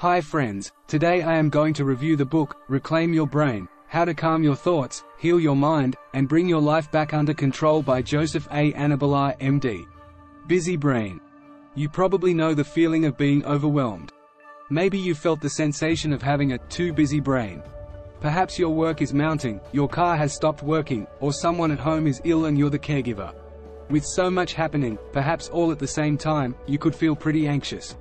Hi friends, today I am going to review the book, Reclaim Your Brain, How to Calm Your Thoughts, Heal Your Mind, and Bring Your Life Back Under Control by Joseph A. Annibali MD. Busy brain. You probably know the feeling of being overwhelmed. Maybe you felt the sensation of having a too busy brain. Perhaps your work is mounting, your car has stopped working, or someone at home is ill and you're the caregiver. With so much happening, perhaps all at the same time, you could feel pretty anxious.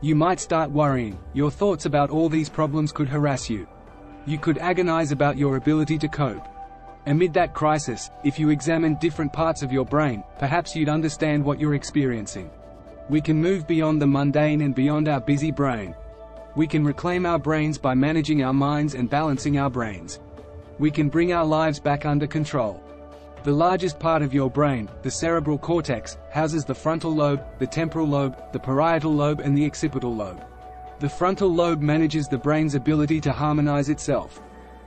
You might start worrying. Your thoughts about all these problems could harass you. You could agonize about your ability to cope. Amid that crisis, if you examined different parts of your brain, perhaps you'd understand what you're experiencing. We can move beyond the mundane and beyond our busy brain. We can reclaim our brains by managing our minds and balancing our brains. We can bring our lives back under control. The largest part of your brain, the cerebral cortex, houses the frontal lobe, the temporal lobe, the parietal lobe and the occipital lobe. The frontal lobe manages the brain's ability to harmonize itself.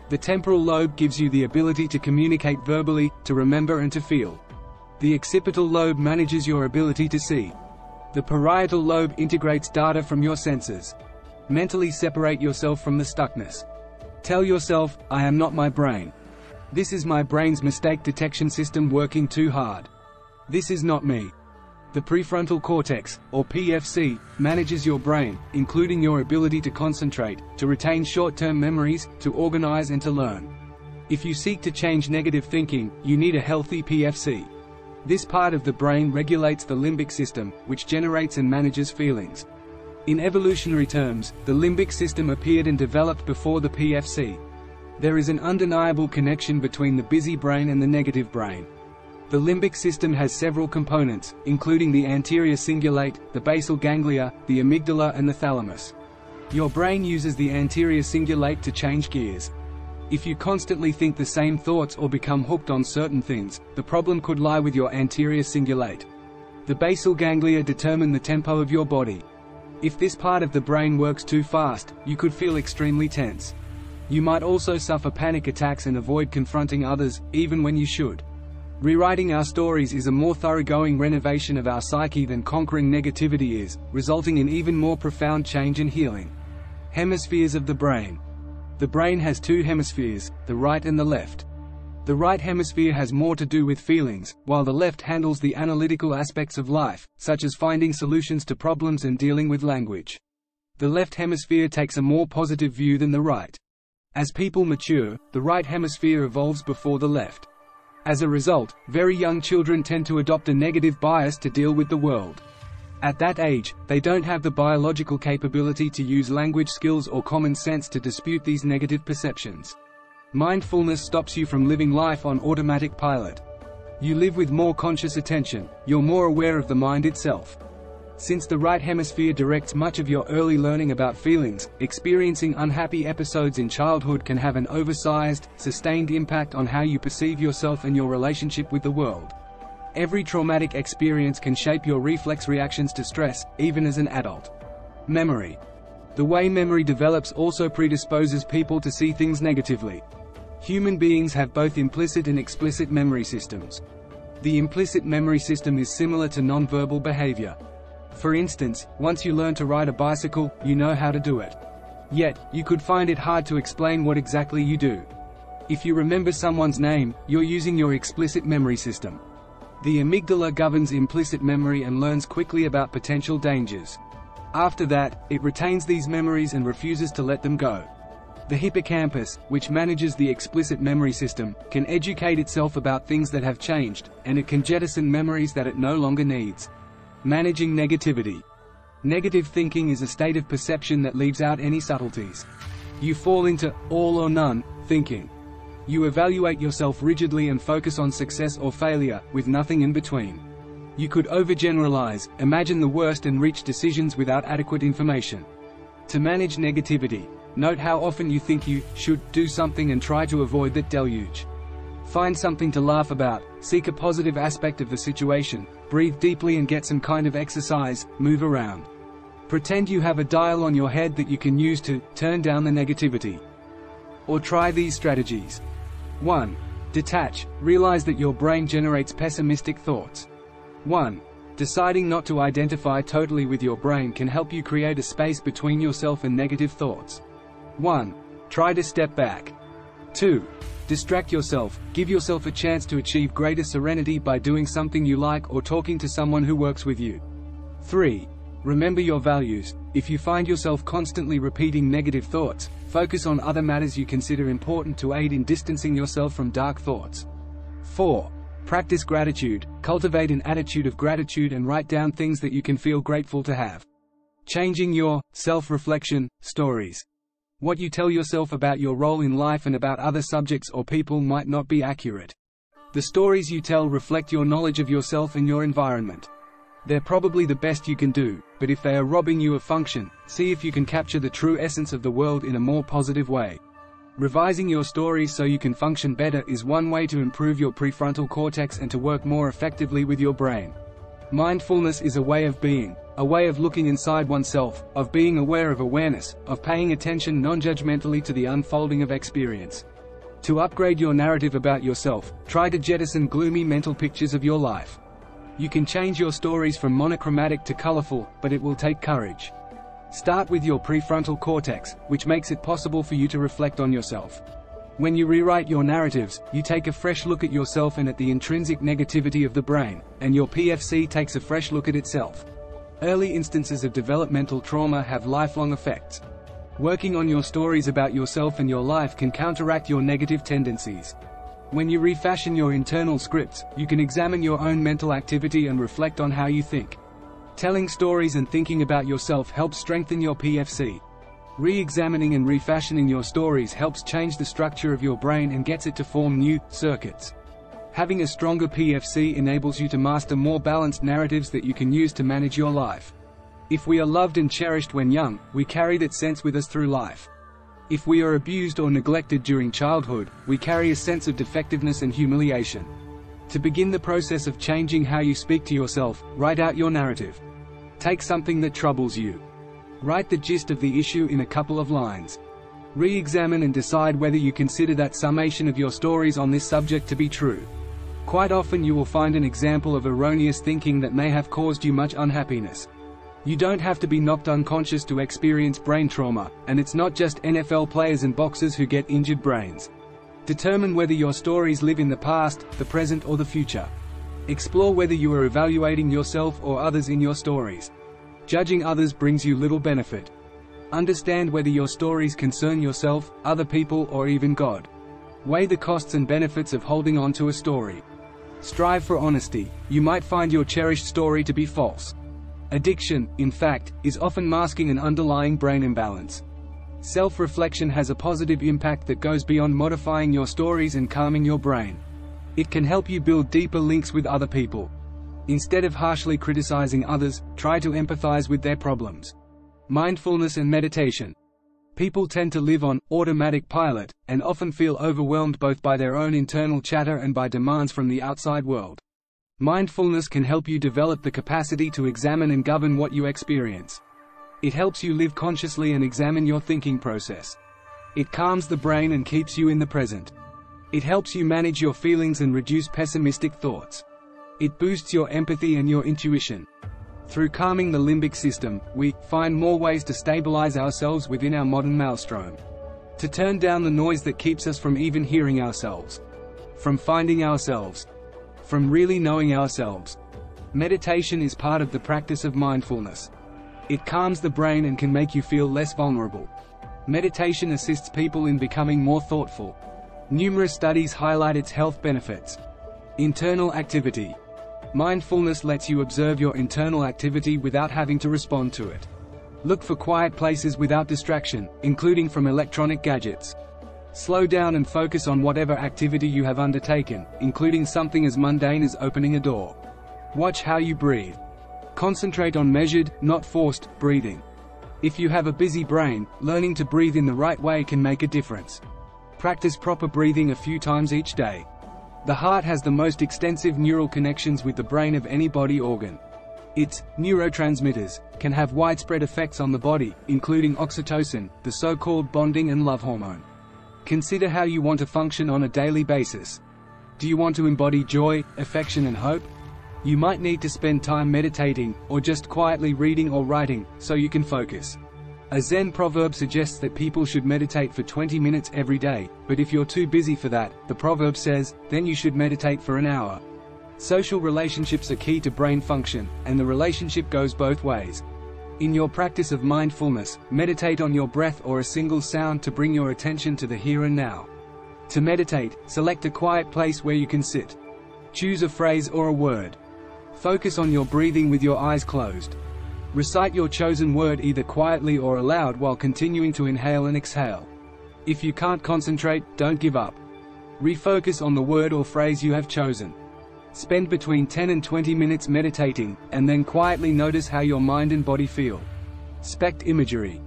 The temporal lobe gives you the ability to communicate verbally, to remember and to feel. The occipital lobe manages your ability to see. The parietal lobe integrates data from your senses. Mentally separate yourself from the stuckness. Tell yourself, I am not my brain. This is my brain's mistake detection system working too hard. This is not me. The prefrontal cortex, or PFC, manages your brain, including your ability to concentrate, to retain short-term memories, to organize and to learn. If you seek to change negative thinking, you need a healthy PFC. This part of the brain regulates the limbic system, which generates and manages feelings. In evolutionary terms, the limbic system appeared and developed before the PFC. There is an undeniable connection between the busy brain and the negative brain. The limbic system has several components, including the anterior cingulate, the basal ganglia, the amygdala and the thalamus. Your brain uses the anterior cingulate to change gears. If you constantly think the same thoughts or become hooked on certain things, the problem could lie with your anterior cingulate. The basal ganglia determine the tempo of your body. If this part of the brain works too fast, you could feel extremely tense. You might also suffer panic attacks and avoid confronting others, even when you should. Rewriting our stories is a more thoroughgoing renovation of our psyche than conquering negativity is, resulting in even more profound change and healing. Hemispheres of the brain. The brain has two hemispheres, the right and the left. The right hemisphere has more to do with feelings, while the left handles the analytical aspects of life, such as finding solutions to problems and dealing with language. The left hemisphere takes a more positive view than the right. As people mature, the right hemisphere evolves before the left. As a result, very young children tend to adopt a negative bias to deal with the world. At that age, they don't have the biological capability to use language skills or common sense to dispute these negative perceptions. Mindfulness stops you from living life on automatic pilot. You live with more conscious attention, you're more aware of the mind itself. Since the right hemisphere directs much of your early learning about feelings, experiencing unhappy episodes in childhood can have an oversized, sustained impact on how you perceive yourself and your relationship with the world. Every traumatic experience can shape your reflex reactions to stress, even as an adult. Memory. The way memory develops also predisposes people to see things negatively. Human beings have both implicit and explicit memory systems. The implicit memory system is similar to nonverbal behavior. For instance, once you learn to ride a bicycle, you know how to do it. Yet, you could find it hard to explain what exactly you do. If you remember someone's name, you're using your explicit memory system. The amygdala governs implicit memory and learns quickly about potential dangers. After that, it retains these memories and refuses to let them go. The hippocampus, which manages the explicit memory system, can educate itself about things that have changed, and it can jettison memories that it no longer needs. Managing negativity. Negative thinking is a state of perception that leaves out any subtleties. You fall into all or none thinking. You evaluate yourself rigidly and focus on success or failure, with nothing in between. You could overgeneralize, imagine the worst and reach decisions without adequate information. To manage negativity, note how often you think you should do something and try to avoid that deluge. Find something to laugh about, seek a positive aspect of the situation, breathe deeply and get some kind of exercise, move around. Pretend you have a dial on your head that you can use to turn down the negativity. Or try these strategies. 1. Detach. Realize that your brain generates pessimistic thoughts. 1. Deciding not to identify totally with your brain can help you create a space between yourself and negative thoughts. 1. Try to step back. 2. Distract yourself. Give yourself a chance to achieve greater serenity by doing something you like or talking to someone who works with you. 3. Remember your values. If you find yourself constantly repeating negative thoughts, focus on other matters you consider important to aid in distancing yourself from dark thoughts. 4. Practice gratitude. Cultivate an attitude of gratitude and write down things that you can feel grateful to have. Changing your self-reflection stories. What you tell yourself about your role in life and about other subjects or people might not be accurate. The stories you tell reflect your knowledge of yourself and your environment. They're probably the best you can do, but if they are robbing you of function, see if you can capture the true essence of the world in a more positive way. Revising your stories so you can function better is one way to improve your prefrontal cortex and to work more effectively with your brain. Mindfulness is a way of being, a way of looking inside oneself, of being aware of awareness, of paying attention non-judgmentally to the unfolding of experience. To upgrade your narrative about yourself, try to jettison gloomy mental pictures of your life. You can change your stories from monochromatic to colorful, but it will take courage. Start with your prefrontal cortex, which makes it possible for you to reflect on yourself. When you rewrite your narratives, you take a fresh look at yourself and at the intrinsic negativity of the brain, and your PFC takes a fresh look at itself. Early instances of developmental trauma have lifelong effects. Working on your stories about yourself and your life can counteract your negative tendencies. When you refashion your internal scripts, you can examine your own mental activity and reflect on how you think. Telling stories and thinking about yourself helps strengthen your PFC. Re-examining and refashioning your stories helps change the structure of your brain and gets it to form new circuits. Having a stronger PFC enables you to master more balanced narratives that you can use to manage your life. If we are loved and cherished when young, we carry that sense with us through life. If we are abused or neglected during childhood, we carry a sense of defectiveness and humiliation. To begin the process of changing how you speak to yourself, write out your narrative. Take something that troubles you. Write the gist of the issue in a couple of lines. Re-examine and decide whether you consider that summation of your stories on this subject to be true. Quite often you will find an example of erroneous thinking that may have caused you much unhappiness. You don't have to be knocked unconscious to experience brain trauma, and it's not just NFL players and boxers who get injured brains. Determine whether your stories live in the past, the present or the future. Explore whether you are evaluating yourself or others in your stories. Judging others brings you little benefit. Understand whether your stories concern yourself, other people or even God. Weigh the costs and benefits of holding on to a story. Strive for honesty. You might find your cherished story to be false. Addiction, in fact, is often masking an underlying brain imbalance. Self-reflection has a positive impact that goes beyond modifying your stories and calming your brain. It can help you build deeper links with other people. Instead of harshly criticizing others, try to empathize with their problems. Mindfulness and meditation. People tend to live on automatic pilot, and often feel overwhelmed both by their own internal chatter and by demands from the outside world. Mindfulness can help you develop the capacity to examine and govern what you experience. It helps you live consciously and examine your thinking process. It calms the brain and keeps you in the present. It helps you manage your feelings and reduce pessimistic thoughts. It boosts your empathy and your intuition. Through calming the limbic system, we find more ways to stabilize ourselves within our modern maelstrom. To turn down the noise that keeps us from even hearing ourselves. From finding ourselves. From really knowing ourselves. Meditation is part of the practice of mindfulness. It calms the brain and can make you feel less vulnerable. Meditation assists people in becoming more thoughtful. Numerous studies highlight its health benefits. Internal activity. Mindfulness lets you observe your internal activity without having to respond to it. Look for quiet places without distraction, including from electronic gadgets. Slow down and focus on whatever activity you have undertaken, including something as mundane as opening a door. Watch how you breathe. Concentrate on measured, not forced, breathing. If you have a busy brain, learning to breathe in the right way can make a difference. Practice proper breathing a few times each day. The heart has the most extensive neural connections with the brain of any body organ. Its neurotransmitters can have widespread effects on the body, including oxytocin, the so-called bonding and love hormone. Consider how you want to function on a daily basis. Do you want to embody joy, affection and hope? You might need to spend time meditating, or just quietly reading or writing, so you can focus. A Zen proverb suggests that people should meditate for 20 minutes every day, but if you're too busy for that, the proverb says, then you should meditate for an hour. Social relationships are key to brain function, and the relationship goes both ways. In your practice of mindfulness, meditate on your breath or a single sound to bring your attention to the here and now. To meditate, select a quiet place where you can sit. Choose a phrase or a word. Focus on your breathing with your eyes closed. Recite your chosen word either quietly or aloud while continuing to inhale and exhale. If you can't concentrate, don't give up. Refocus on the word or phrase you have chosen. Spend between 10 and 20 minutes meditating, and then quietly notice how your mind and body feel. SPECT imagery.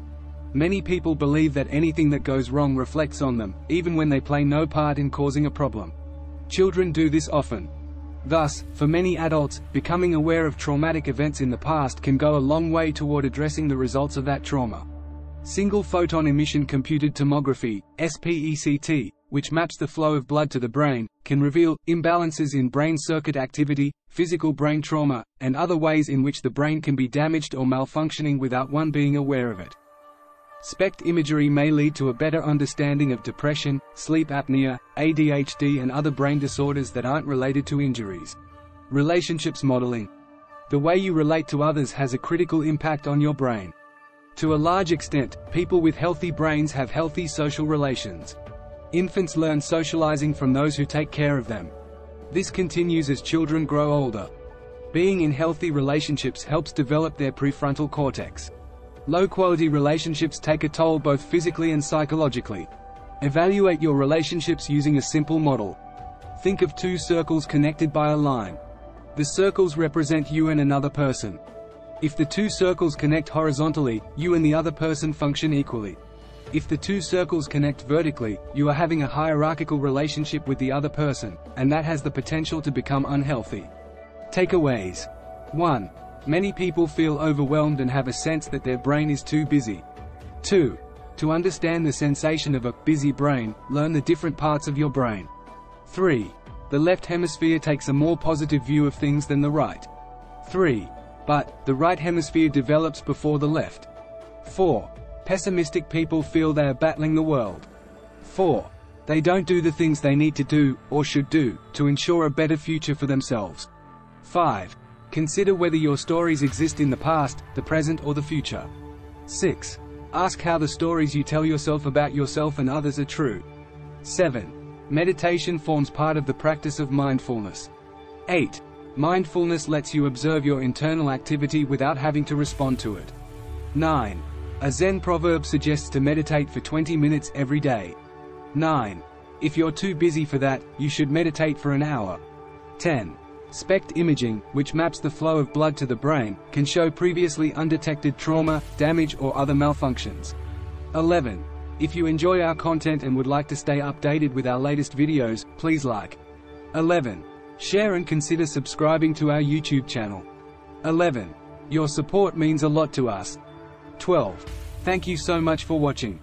Many people believe that anything that goes wrong reflects on them, even when they play no part in causing a problem. Children do this often. Thus, for many adults, becoming aware of traumatic events in the past can go a long way toward addressing the results of that trauma. Single photon emission computed tomography, SPECT, which maps the flow of blood to the brain, can reveal imbalances in brain circuit activity, physical brain trauma, and other ways in which the brain can be damaged or malfunctioning without one being aware of it. SPECT imagery may lead to a better understanding of depression, sleep apnea, ADHD and other brain disorders that aren't related to injuries. Relationships modeling. The way you relate to others has a critical impact on your brain. To a large extent, people with healthy brains have healthy social relations. Infants learn socializing from those who take care of them. This continues as children grow older. Being in healthy relationships helps develop their prefrontal cortex. Low-quality relationships take a toll both physically and psychologically. Evaluate your relationships using a simple model. Think of two circles connected by a line. The circles represent you and another person. If the two circles connect horizontally, you and the other person function equally. If the two circles connect vertically, you are having a hierarchical relationship with the other person, and that has the potential to become unhealthy. Takeaways. 1. Many people feel overwhelmed and have a sense that their brain is too busy. 2. To understand the sensation of a busy brain, learn the different parts of your brain. 3. The left hemisphere takes a more positive view of things than the right. 3. But the right hemisphere develops before the left. 4. Pessimistic people feel they are battling the world. 4. They don't do the things they need to do, or should do, to ensure a better future for themselves. 5. Consider whether your stories exist in the past, the present or the future. 6. Ask how the stories you tell yourself about yourself and others are true. 7. Meditation forms part of the practice of mindfulness. 8. Mindfulness lets you observe your internal activity without having to respond to it. 9. A Zen proverb suggests to meditate for 20 minutes every day. 9. If you're too busy for that, you should meditate for an hour. 10. SPECT imaging, which maps the flow of blood to the brain, can show previously undetected trauma, damage or other malfunctions. 11. If you enjoy our content and would like to stay updated with our latest videos, please like. 11. Share and consider subscribing to our YouTube channel. 11. Your support means a lot to us. 12. Thank you so much for watching.